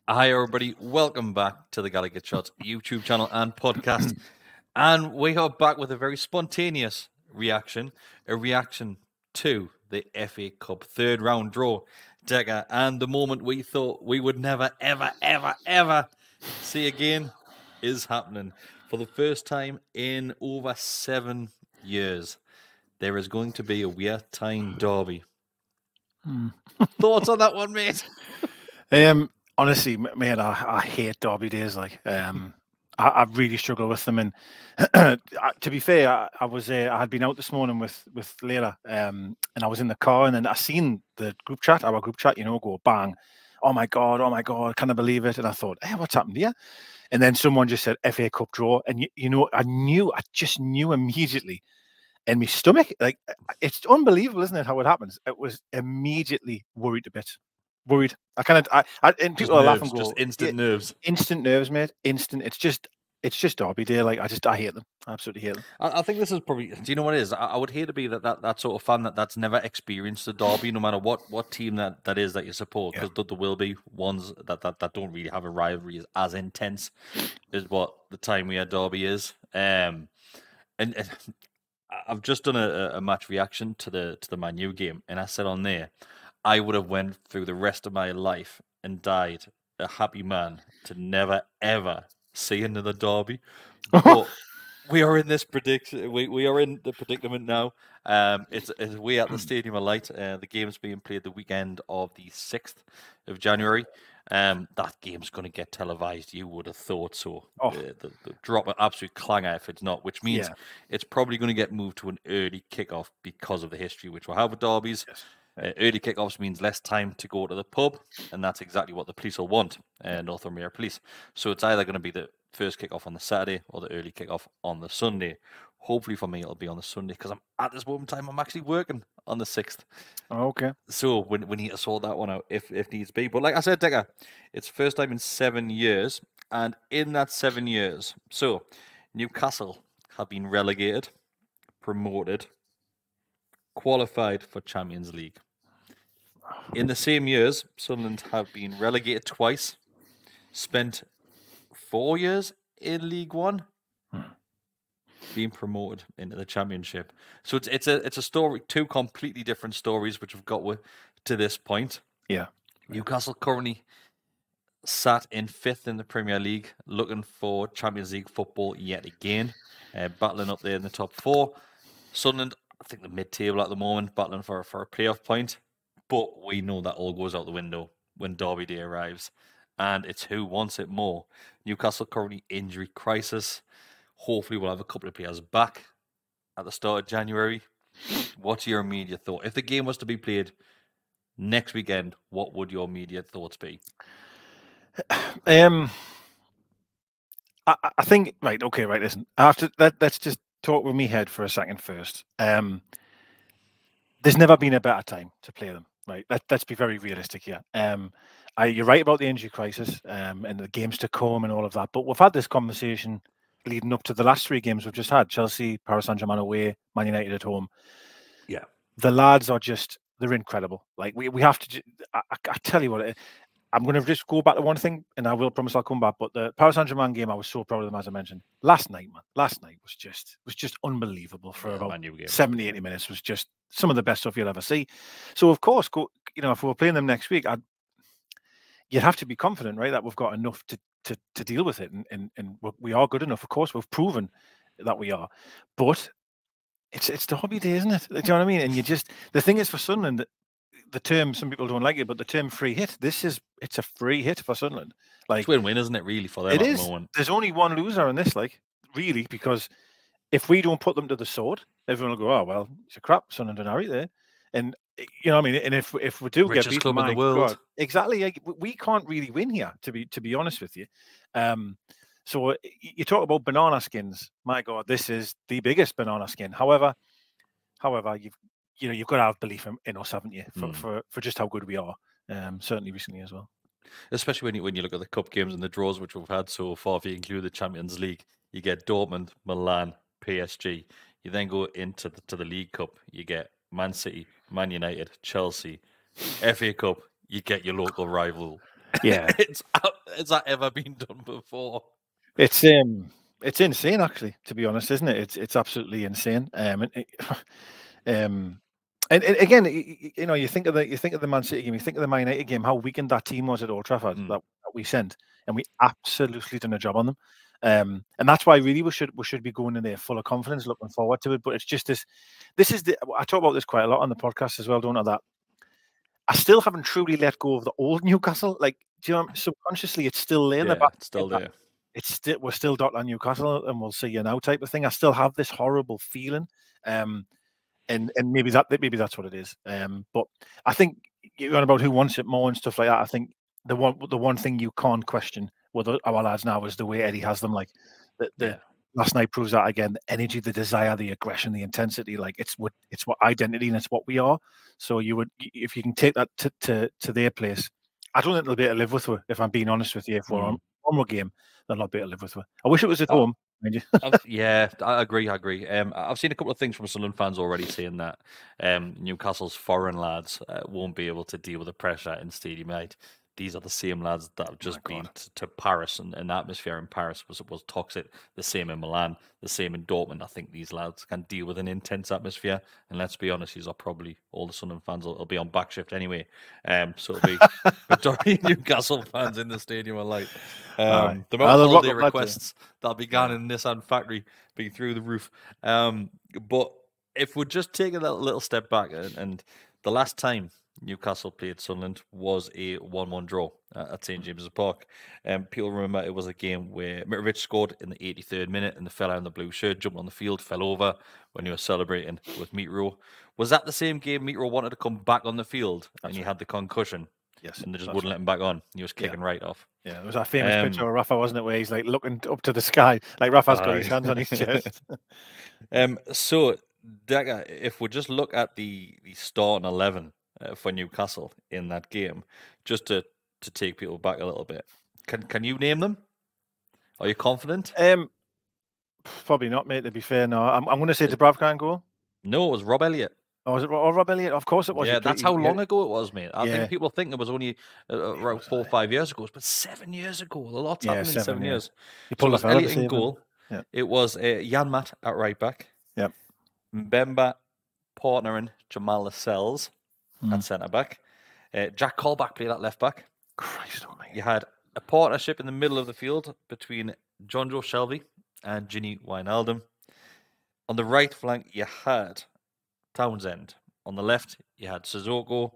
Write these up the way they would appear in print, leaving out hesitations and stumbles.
Hi, everybody. Welcome back to the GallowgateShots YouTube channel and podcast. And we are back with a very spontaneous reaction, a reaction to the FA Cup third round draw, Decker, and the moment we thought we would never, ever, ever, ever see again is happening. For the first time in over 7 years, there is going to be a Wear Tyne derby. Thoughts on that one, mate? Honestly, mate, I hate derby days. I really struggle with them. And to be fair, I had been out this morning with Layla, and I was in the car, and then I seen our group chat, go bang. Oh my God, can I believe it? And I thought, hey, what's happened here? And then someone just said FA Cup draw, and I just knew immediately in my stomach. Like, it's unbelievable, isn't it, how it happens? It was immediately worried a bit. Worried. And people are laughing. Just instant nerves. Instant nerves, mate. Instant. It's just derby day. Like, I hate them. I absolutely hate them. I think this is probably. Do you know what it is? I would hate to be that sort of fan that's never experienced a derby, no matter what team that is that you support, because there will be ones that don't really have a rivalry as intense as what the time we had derby is. And I've just done a match reaction to the Man U game, and I said on there, I would have went through the rest of my life and died a happy man to never ever see another derby. But we are in this prediction. We are in the predicament now. It's we at the Stadium of Light. The game's being played the weekend of the 6th of January. That game's going to get televised. You would have thought so. The drop an absolute clanger if it's not, which means it's probably going to get moved to an early kickoff because of the history which we'll have with derbies. Yes. Early kickoffs means less time to go to the pub, and that's exactly what the police will want, Northumbria Police. So it's either going to be the first kickoff on the Saturday or the early kickoff on the Sunday. Hopefully for me, it'll be on the Sunday, because at this moment in time, I'm actually working on the 6th. Oh, okay. So we need to sort that one out if needs be. But like I said, Decker, it's first time in 7 years, and in that 7 years, so Newcastle have been relegated, promoted, qualified for Champions League. In the same years, Sunderland have been relegated twice, spent 4 years in League One, being promoted into the Championship. So it's a story, two completely different stories which have got to this point. Yeah. Newcastle currently sat in 5th in the Premier League, looking for Champions League football yet again, battling up there in the top 4. Sunderland, I think, the mid-table at the moment, battling for a playoff point. But we know that all goes out the window when Derby Day arrives. And it's who wants it more. Newcastle currently injury crisis. Hopefully we'll have a couple of players back at the start of January. What's your immediate thought? If the game was to be played next weekend, what would your immediate thoughts be? I think, listen. Let's just talk with me head for a second first. There's never been a better time to play them. Right, let's be very realistic here. You're right about the injury crisis and the games to come and all of that. But we've had this conversation leading up to the last 3 games we've just had: Chelsea, Paris Saint-Germain away, Man United at home. Yeah, the lads are they're incredible. Like, we have to. I tell you what, I'm going to just go back to one thing, and I will promise I'll come back. But the Paris Saint-Germain game, I was so proud of them, as I mentioned last night. Man, last night was just unbelievable. For about 70, 80 minutes, was just some of the best stuff you'll ever see. So of course, if we were playing them next week, you'd have to be confident, right, that we've got enough to deal with it, and we are good enough. Of course, we've proven that we are, but it's derby day, isn't it? Do you know what I mean? And the thing is, for Sunderland, the term, some people don't like it, but the term free hit, it's a free hit for Sunderland. Like, it's win-win, isn't it, really, for them? It is. The moment. There's only one loser in this, like, really, because if we don't put them to the sword, everyone will go, oh, well, it's a crap Sunderland are right there. And, you know what I mean? And if we do Richest get beaten, club in the world. God, exactly. We can't really win here, to be honest with you. So you talk about banana skins. My God, this is the biggest banana skin. However, you've got to have belief in us, haven't you, for just how good we are. Certainly recently as well. Especially when you look at the cup games and the draws which we've had so far. If you include the Champions League, you get Dortmund, Milan, PSG. You then go into the League Cup. You get Man City, Man United, Chelsea. FA Cup, you get your local rival Yeah, has that ever been done before? it's insane, actually, to be honest, isn't it? It's absolutely insane. And again, you know, you think of the Man City game, you think of the Man United game, how weakened that team was at Old Trafford that we sent, and we absolutely done a job on them. And that's why really we should be going in there full of confidence, looking forward to it. But it's just this is I talk about this quite a lot on the podcast as well, don't I? That I still haven't truly let go of the old Newcastle. Like, do you know, subconsciously it's still there in the back. It's still there. We're still Dotland Newcastle, and we'll see you now type of thing. I still have this horrible feeling. And maybe that's what it is. But I think you're on about who wants it more and stuff like that. I think the one thing you can't question with our lads now is the way Eddie has them. Like last night proves that again. The energy, the desire, the aggression, the intensity. Like it's what identity and it's what we are. So if you can take that to their place, I don't think they'll be able to live with her. If I'm being honest with you, if we're on one more game, they'll not be able to live with her. I wish it was at home. Yeah, I agree. I've seen a couple of things from Sunderland fans already saying that Newcastle's foreign lads won't be able to deal with the pressure in Stadium 8. These are the same lads that have just been to Paris, and the atmosphere in Paris was toxic. The same in Milan, the same in Dortmund. I think these lads can deal with an intense atmosphere. And let's be honest, these are probably all the Sunderland fans will be on back shift anyway. So it'll be majority Newcastle fans in the stadium are like the amount of holiday requests that began in Nissan factory be through the roof. But if we just take a little step back, and the last time Newcastle played Sunderland was a 1-1 draw at St James's Park. People remember it was a game where Mitrovic scored in the 83rd minute, and the fella in the blue shirt jumped on the field, fell over when he was celebrating with Mitro. Was that the same game Mitro wanted to come back on the field and he had the concussion? Yes, and they just wouldn't let him back on. He was kicking right off. Yeah, it was that famous picture of Rafa, wasn't it, where he's like looking up to the sky, like Rafa's got his hands on his chest. So, Dagger, if we just look at the starting 11 for Newcastle in that game, just to take people back a little bit, can you name them? Are you confident? Probably not, mate. To be fair, no. I'm going to say Dubravka in goal. No, it was Rob Elliott. Oh, was it Rob Elliott? Of course it was. Yeah, that's how long ago it was, mate. I think people think it was only around 4 or 5 years ago, but 7 years ago. A lot's happened in 7 years. He pulled so Elliott in goal. Yeah. It was Janmat at right back. Yep. Mbemba partnering Jamal Lascelles at centre back. Jack Colback played at left back. Christ almighty. You had a partnership in the middle of the field between John Joe Shelby and Ginny Wijnaldum. On the right flank, you had Townsend. On the left, you had Sissoko.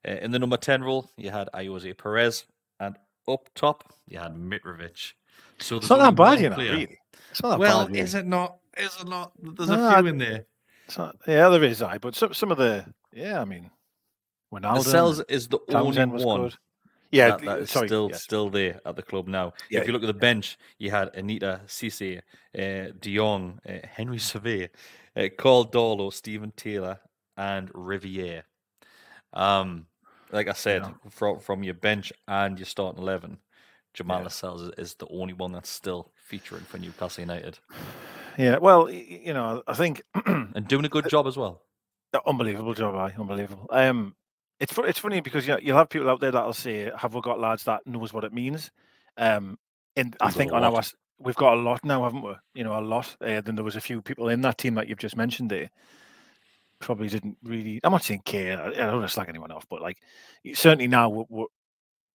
In the number 10 role, you had Jose Perez. And up top, you had Mitrovic. So it's not that bad, you know, really. It's not that bad, really. Is it not? Is it not? There's a few in there. Yeah, there is, but some of the, I mean, Wijnaldum. Lascelles is the only one. Good. Yeah, that is still there at the club now. Yeah, if you look at the bench, you had Anita Cisse, De Jong, Henry Survey, Carl Dorlo, Stephen Taylor, and Riviere. Like I said, from your bench and your starting 11, Jamal Lascelles is the only one that's still featuring for Newcastle United. Yeah, well, you know, I think and doing a good job as well. Unbelievable job, unbelievable. It's funny because you'll have people out there that'll say, "Have we got lads that knows what it means?" And I think on we've got a lot now, haven't we? You know, a lot. Then there was a few people in that team that you've just mentioned there. Probably didn't really. I'm not saying care. I don't want to slag anyone off, but like certainly now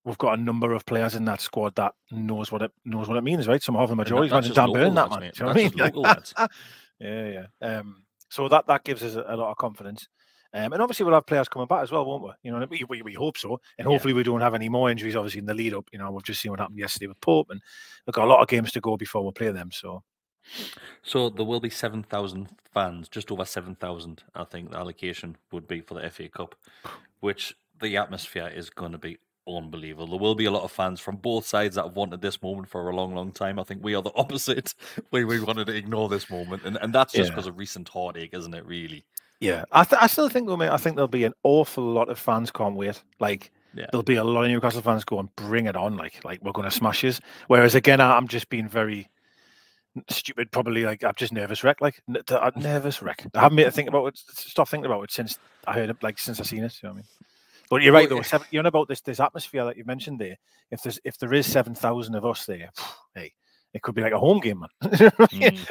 we've got a number of players in that squad that knows what it means, right? Some of them are Joy's man, Dan Burn, that man. Do you know what I mean? Yeah. So that gives us a lot of confidence. And obviously we'll have players coming back as well, won't we? You know, we hope so. And hopefully we don't have any more injuries, obviously, in the lead up. You know, we've just seen what happened yesterday with Pope, and we've got a lot of games to go before we play them. So there will be 7,000 fans, just over 7,000, I think the allocation would be for the FA Cup, which the atmosphere is going to be unbelievable. There will be a lot of fans from both sides that have wanted this moment for a long, long time. I think we are the opposite. We wanted to ignore this moment, and that's just because of recent heartache, isn't it, really? Yeah, I still think though, mate. I think there'll be an awful lot of fans can't wait. Like there'll be a lot of Newcastle fans going, "Bring it on!" Like we're going to smash this. Whereas again, I'm just being very stupid. Probably like I'm just nervous wreck. Like nervous wreck. I haven't made to think about it. Stop thinking about it since I heard it. Like since I seen it. You know what I mean? But you're right though. You're on about this atmosphere that you mentioned there. If there is 7,000 of us there, hey, it could be like a home game, man.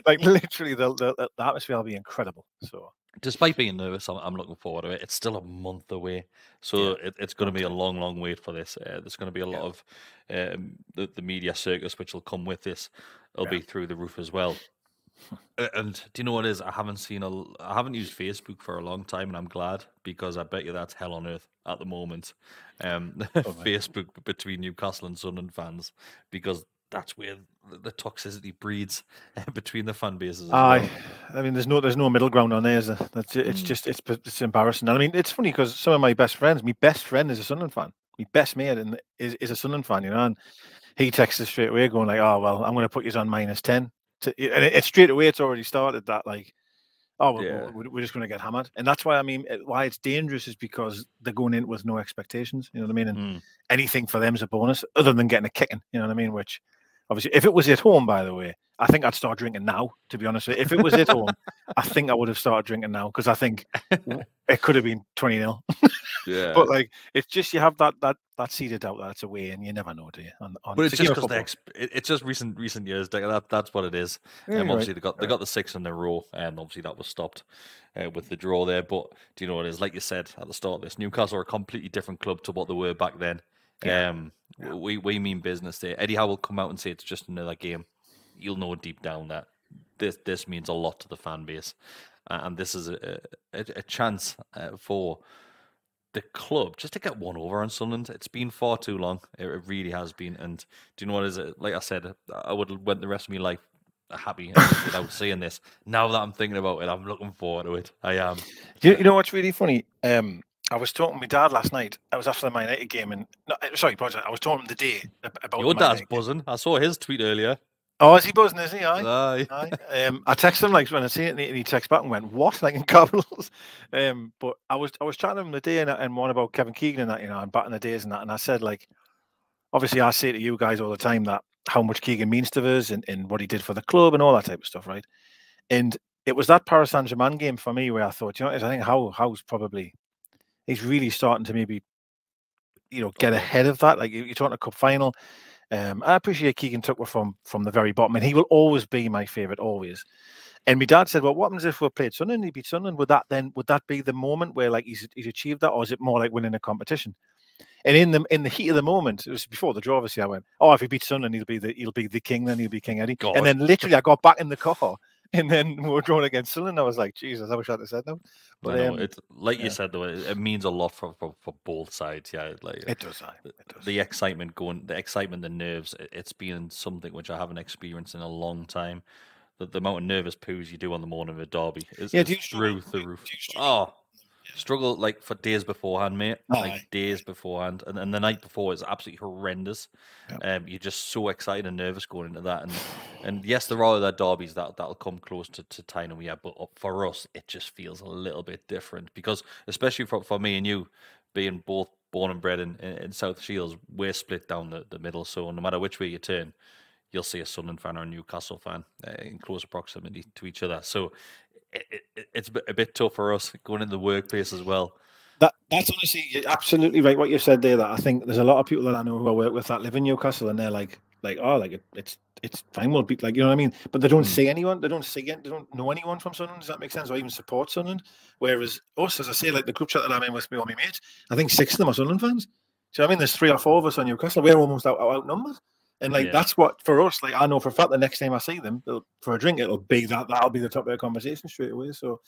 Like literally, the atmosphere will be incredible. So, despite being nervous, I'm looking forward to it. It's still a month away, so it's going to be a long wait for this. There's going to be a lot of the media circus which will come with this. It'll be through the roof as well. And do you know what it is? I haven't used Facebook for a long time, and I'm glad, because I bet you that's hell on earth at the moment. Facebook between Newcastle and Sunderland fans, because that's where the toxicity breeds between the fan bases as well. I mean, there's no middle ground on there. Is there? It's embarrassing. And I mean, it's funny because some of my best friends, my best friend is a Sunderland fan. My best mate is a Sunderland fan, you know, and he texted straight away going like, "Oh well, I'm going to put you on -10." And it's straight away. It's already started that like, oh, we're just going to get hammered, and that's why I mean, why it's dangerous is because they're going in with no expectations. You know what I mean? And anything for them is a bonus, other than getting a kicking. You know what I mean? Which obviously, if it was at home, by the way, I think I'd start drinking now. To be honest with you, if it was at home, I think I would have started drinking now, because I think it could have been 20-0. Yeah, but like it's just you have that seed of doubt that it's away, and you never know, do you? But it's just because it's just recent years. That's what it is. Obviously they got the 6 in a row, and obviously that was stopped with the draw there. But do you know what it is? Like you said at the start of this, Newcastle are a completely different club to what they were back then. We mean business there. Eddie Howe will come out and say it's just another game. You'll know deep down that this means a lot to the fan base, and this is a chance for the club just to get one over on Sunderland. It's been far too long. It really has been. And do you know what is it? Like I said, I would have went the rest of my life happy without seeing this. Now that I'm thinking about it, I'm looking forward to it. I am. You know what's really funny? I was talking to my dad last night. I was after the Man United game, and I was talking the day about your dad's buzzing. I saw his tweet earlier. Oh, is he buzzing? Is he? Aye. I texted him like when I seen it, and he texted back and went, "What?" Like in capitals. But I was chatting to him the day and one about Kevin Keegan and that, you know, and back in the days and that, and I said like, obviously I say to you guys all the time that how much Keegan means to us and what he did for the club and all that type of stuff, right? And it was that Paris Saint-Germain game for me where I thought, you know, I think Howe's probably he's really starting to maybe, you know, get ahead of that. Like you're talking a cup final. I appreciate Keegan took from the very bottom, and he will always be my favourite, always. And my dad said, "Well, what happens if we played Sunderland? He beat Sunderland. Would that be the moment where like he's achieved that, or is it more like winning a competition?" And in the heat of the moment, it was before the draw. Obviously, I went, "Oh, if he beats Sunderland, he'll be the king. Then he'll be King Eddie." God. And then literally, I got back in the car. And then we were drawn against Sunderland. I was like, Jesus, I wish I'd have said that. But it's like you said, though, it means a lot for both sides. Yeah, like it does. The excitement, the nerves. It's been something which I haven't experienced in a long time. The amount of nervous poos you do on the morning of a derby is through the roof. Struggle like for days beforehand, mate. Days beforehand, and the night before is absolutely horrendous. Yep. You're just so excited and nervous going into that, and yes, there are other derbies that'll come close to tying we have, but for us, it just feels a little bit different because, especially for me and you, being both born and bred in South Shields, we're split down the middle. So no matter which way you turn, you'll see a Sunderland fan or a Newcastle fan in closer proximity to each other. So it's a bit tough for us going into the workplace as well. That's honestly absolutely right what you said there. That I think there's a lot of people that I know who I work with that live in Newcastle, and they're like it's fine, we'll be like, you know what I mean. But they don't see anyone. They don't know anyone from Sunderland. Does that make sense? Or even support Sunderland. Whereas us, as I say, like the group chat that I'm in with me, all my mates, I think 6 of them are Sunderland fans. So I mean, there's 3 or 4 of us on Newcastle. We're almost outnumbered. And like that's what for us. Like I know for a fact the next time I see them for a drink, that'll be the top of the conversation straight away. So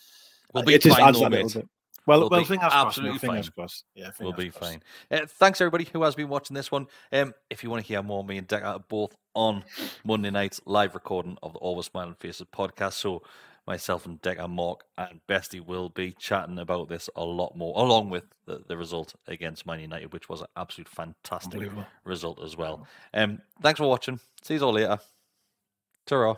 we'll be fine, though, mate. Well, fingers crossed. Yeah, we'll be fine. Thanks everybody who has been watching this one. If you want to hear more, me and Deck are both on Monday nights live recording of the Always Smiling Faces podcast. So myself and Deck and Mark and Bestie will be chatting about this a lot more, along with the result against Man United, which was an absolute fantastic result as well. Thanks for watching. See you all later. Ta-ra.